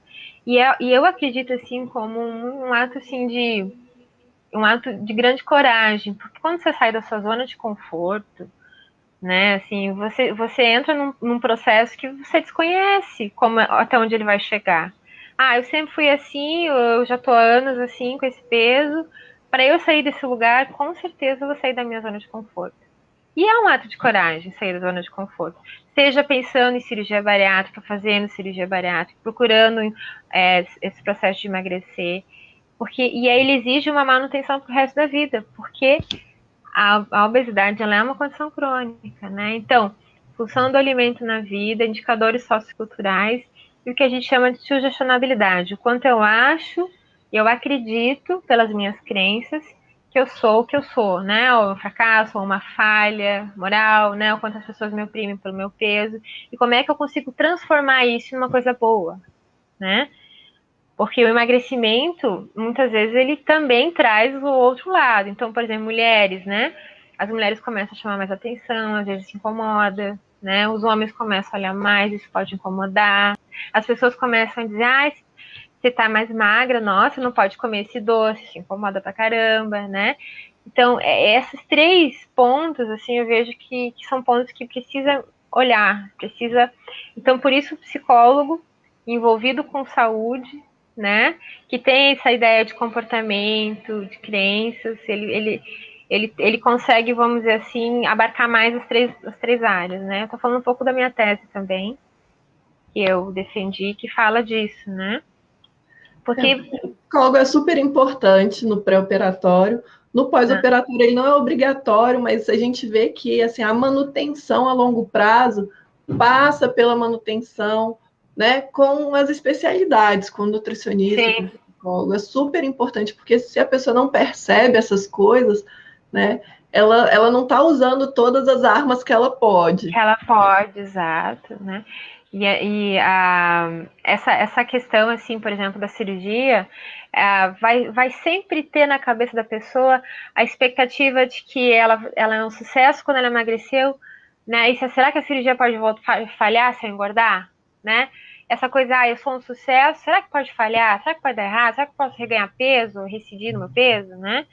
E eu acredito, assim, como um ato, assim, um ato de grande coragem, porque quando você sai da sua zona de conforto, né, assim, você entra num processo que você desconhece até onde ele vai chegar. Ah, eu sempre fui assim, eu já tô há anos assim, com esse peso. Para eu sair desse lugar, com certeza eu vou sair da minha zona de conforto. E é um ato de coragem sair da zona de conforto. Seja pensando em cirurgia bariátrica, fazendo cirurgia bariátrica, procurando esse processo de emagrecer. E aí ele exige uma manutenção pro resto da vida, porque a obesidade ela é uma condição crônica, né? Então, função do alimento na vida, indicadores socioculturais e o que a gente chama de sugestionabilidade. O quanto eu acho, eu acredito, pelas minhas crenças, que eu sou o que eu sou, né? Ou um fracasso, ou uma falha moral, né? Ou quantas pessoas me oprimem pelo meu peso. E como é que eu consigo transformar isso numa coisa boa, né? Porque o emagrecimento, muitas vezes, ele também traz o outro lado. Então, por exemplo, mulheres, né? As mulheres começam a chamar mais atenção, às vezes se incomoda, né? Os homens começam a olhar mais, isso pode incomodar. As pessoas começam a dizer, ah, você tá mais magra, nossa, não pode comer esse doce, se incomoda pra caramba, né? Então, esses 3 pontos, assim, eu vejo que são pontos que precisa olhar, precisa... Então, por isso, o psicólogo envolvido com saúde, né, que tem essa ideia de comportamento, de crenças, ele consegue, vamos dizer assim, abarcar mais as três áreas, né? Eu tô falando um pouco da minha tese também, que eu defendi, que fala disso, né? Porque... O psicólogo é super importante no pré-operatório. No pós-operatório ele não é obrigatório, mas a gente vê que assim, a manutenção a longo prazo passa pela manutenção, né, com as especialidades, com o nutricionista, com o Sim. psicólogo. É super importante, porque se a pessoa não percebe essas coisas, né, ela não está usando todas as armas que ela pode. Ela pode, exato, né? Essa questão, assim, por exemplo, da cirurgia, vai sempre ter na cabeça da pessoa a expectativa de que ela é um sucesso quando ela emagreceu, né? E será que a cirurgia pode falhar se eu engordar, né? Essa coisa, eu sou um sucesso, será que pode falhar? Será que pode dar errado? Será que eu posso reganhar peso, recidir no meu peso, né?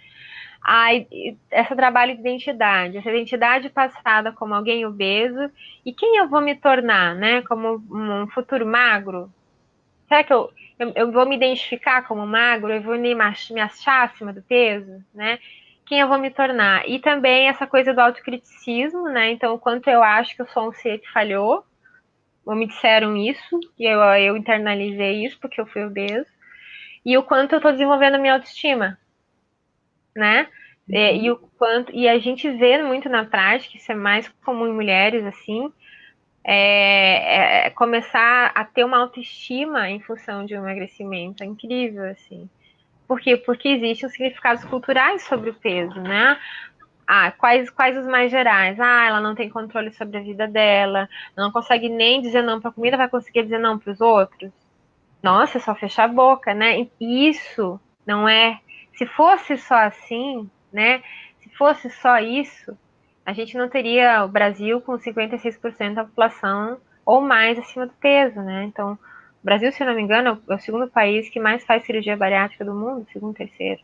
Esse trabalho de identidade, essa identidade passada como alguém obeso, e quem eu vou me tornar, né? Como um futuro magro? Será que eu vou me identificar como magro? Eu vou me achar acima do peso, né? Quem eu vou me tornar? E também essa coisa do autocriticismo, né? Então, o quanto eu acho que eu sou um ser que falhou, ou me disseram isso, e eu internalizei isso porque eu fui obeso, e o quanto eu estou desenvolvendo a minha autoestima, né? E a gente vê muito na prática, isso é mais comum em mulheres, assim, começar a ter uma autoestima em função de um emagrecimento. É incrível, assim. Por quê? Porque existem os significados culturais sobre o peso, né? Quais os mais gerais? Ela não tem controle sobre a vida dela, não consegue nem dizer não para a comida, vai conseguir dizer não para os outros. Nossa, é só fechar a boca, né? E isso não é. Se fosse só assim, né? Se fosse só isso, a gente não teria o Brasil com 56% da população ou mais acima do peso, né? Então, o Brasil, se eu não me engano, é o segundo país que mais faz cirurgia bariátrica do mundo, segundo, terceiro,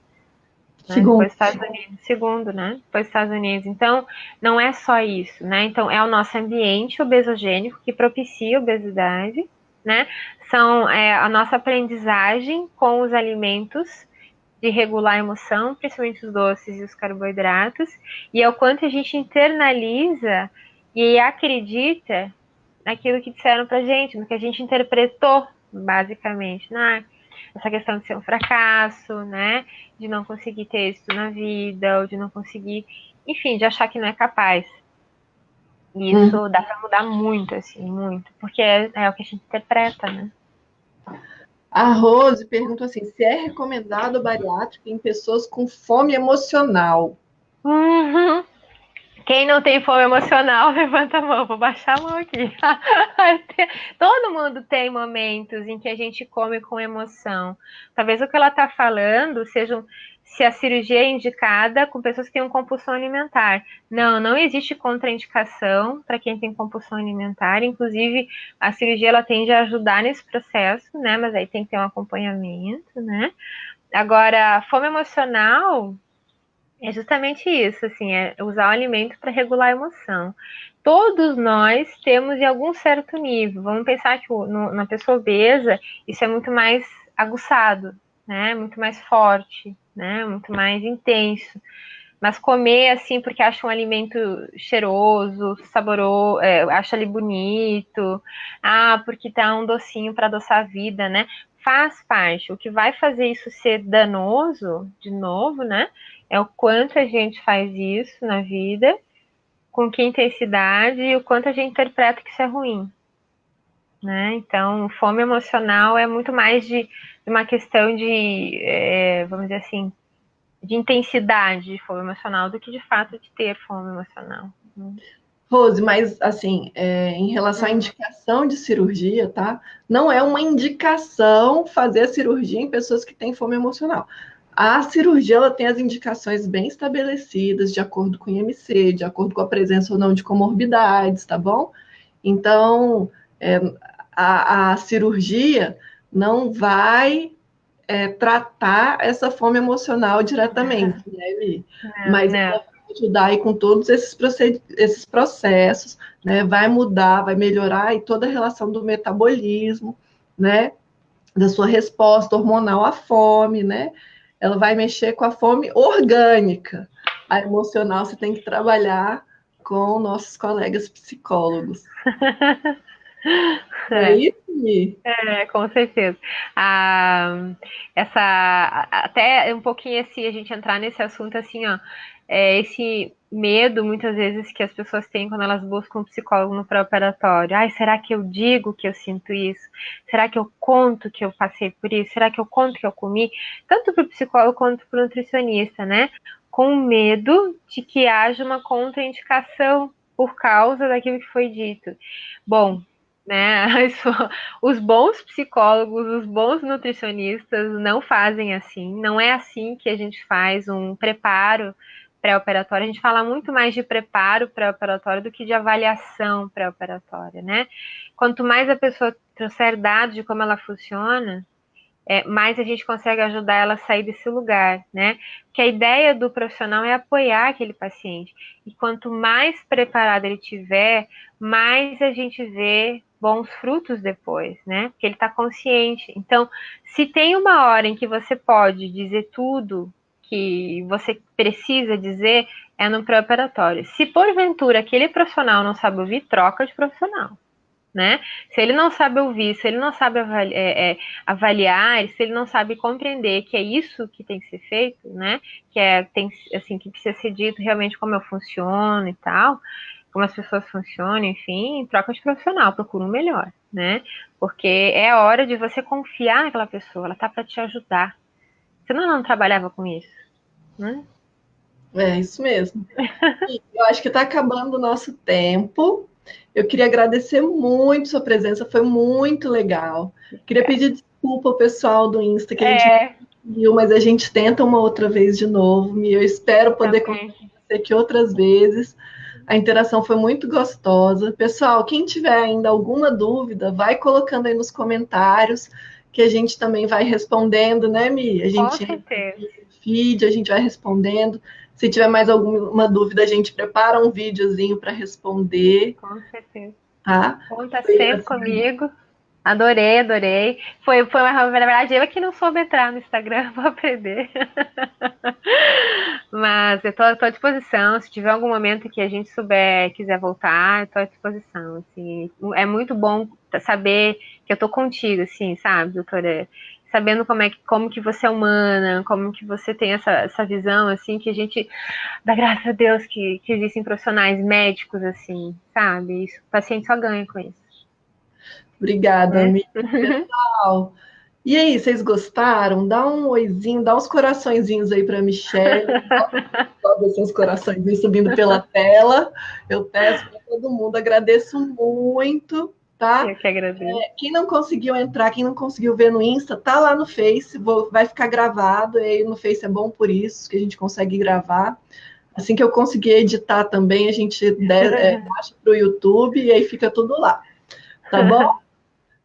né? Segundo. Depois dos Estados Unidos, segundo, né? Depois dos Estados Unidos. Então, não é só isso, né? Então, é o nosso ambiente obesogênico que propicia a obesidade, né? São a nossa aprendizagem com os alimentos de regular a emoção, principalmente os doces e os carboidratos, e é o quanto a gente internaliza e acredita naquilo que disseram pra gente, no que a gente interpretou, basicamente, né? Essa questão de ser um fracasso, né? De não conseguir ter êxito na vida, ou de não conseguir, enfim, de achar que não é capaz. E isso dá pra mudar muito, assim, muito, porque é o que a gente interpreta, né? A Rose perguntou assim: se é recomendado bariátrica em pessoas com fome emocional? Uhum. Quem não tem fome emocional, levanta a mão, vou baixar a mão aqui. Todo mundo tem momentos em que a gente come com emoção. Talvez o que ela está falando seja se a cirurgia é indicada com pessoas que têm compulsão alimentar. Não, não existe contraindicação para quem tem compulsão alimentar. Inclusive, a cirurgia ela tende a ajudar nesse processo, né? Mas aí tem que ter um acompanhamento, né? Agora, fome emocional é justamente isso, assim, é usar o alimento para regular a emoção. Todos nós temos em algum certo nível. Vamos pensar que na pessoa obesa, isso é muito mais aguçado, né? Muito mais forte, né? Muito mais intenso. Mas comer assim porque acha um alimento cheiroso, saboroso, acha ele bonito, porque tá um docinho para adoçar a vida, né? Faz parte. O que vai fazer isso ser danoso, de novo, né? É o quanto a gente faz isso na vida, com que intensidade e o quanto a gente interpreta que isso é ruim, né? Então, fome emocional é muito mais de uma questão de, vamos dizer assim, de intensidade de fome emocional do que de fato de ter fome emocional. Rose, mas assim, em relação à indicação de cirurgia, tá? Não é uma indicação fazer a cirurgia em pessoas que têm fome emocional. A cirurgia ela tem as indicações bem estabelecidas, de acordo com o IMC, de acordo com a presença ou não de comorbidades, tá bom? Então, a cirurgia não vai tratar essa fome emocional diretamente, né, Vi? Mas Não. ela vai ajudar aí com todos esses processos, né? Vai mudar, vai melhorar aí toda a relação do metabolismo, né? Da sua resposta hormonal à fome, né? Ela vai mexer com a fome orgânica. A emocional você tem que trabalhar com nossos colegas psicólogos. Não é isso, Mi? Com certeza. Até um pouquinho assim, a gente entrar nesse assunto assim, ó, esse medo muitas vezes que as pessoas têm quando elas buscam um psicólogo no pré-operatório. Ai, será que eu digo que eu sinto isso? Será que eu conto que eu passei por isso? Será que eu conto que eu comi? Tanto para o psicólogo quanto para o nutricionista, né? Com medo de que haja uma contraindicação por causa daquilo que foi dito. Bom, né? Os bons psicólogos, os bons nutricionistas não fazem assim. Não é assim que a gente faz um preparo pré-operatório. A gente fala muito mais de preparo pré-operatório do que de avaliação pré-operatória, né? Quanto mais a pessoa trouxer dados de como ela funciona, mais a gente consegue ajudar ela a sair desse lugar, né? Porque a ideia do profissional é apoiar aquele paciente. E quanto mais preparado ele tiver, mais a gente vê bons frutos depois, né? Porque ele está consciente. Então, se tem uma hora em que você pode dizer tudo que você precisa dizer, é no pré-operatório. Se porventura aquele profissional não sabe ouvir, troca de profissional. Né? Se ele não sabe ouvir, se ele não sabe avaliar, se ele não sabe compreender que é isso que tem que ser feito, né? Tem assim que precisa ser dito realmente como eu funciono e tal, como as pessoas funcionam, enfim, troca de profissional, procura um melhor, né? Porque é a hora de você confiar naquela pessoa, ela tá para te ajudar. Você não trabalhava com isso, né? É isso mesmo. E eu acho que está acabando o nosso tempo. Eu queria agradecer muito sua presença, foi muito legal. Queria pedir desculpa ao pessoal do Insta que a gente não viu, mas a gente tenta uma outra vez de novo. E eu espero poder contar com você aqui outras vezes. A interação foi muito gostosa. Pessoal, quem tiver ainda alguma dúvida, vai colocando aí nos comentários, que a gente também vai respondendo, né, Mi? A gente Com certeza. feed, a gente vai respondendo. Se tiver mais alguma dúvida, a gente prepara um videozinho para responder. Com certeza. Tá? Conta sempre comigo. Adorei, adorei. Na verdade, eu que não soube entrar no Instagram, vou aprender. Mas eu tô à disposição. Se tiver algum momento que a gente quiser voltar, eu tô à disposição. Assim. É muito bom saber que eu tô contigo, assim, sabe, doutora? Sabendo como que você é humana, como que você tem essa visão, assim, que a gente dá graças a Deus que existem profissionais médicos, assim, sabe? Isso, o paciente só ganha com isso. Obrigada, amiga. Pessoal. E aí, vocês gostaram? Dá um oizinho, dá uns coraçõezinhos aí para Michelle. assim, os corações subindo pela tela. Eu peço para todo mundo, agradeço muito, tá? Eu que agradeço. Quem não conseguiu entrar, quem não conseguiu ver no Insta, tá lá no Face, vai ficar gravado, e aí no Face é bom por isso, que a gente consegue gravar. Assim que eu conseguir editar também, a gente baixa para o YouTube e aí fica tudo lá. Tá bom?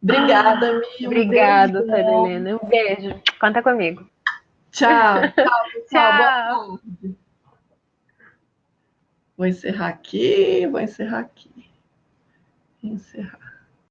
Obrigada, Mi. Obrigada, Tânia Helena. Um beijo. Conta comigo. Tchau, tchau, pessoal. Boa Tchau. tarde. Vou encerrar aqui, Encerrar.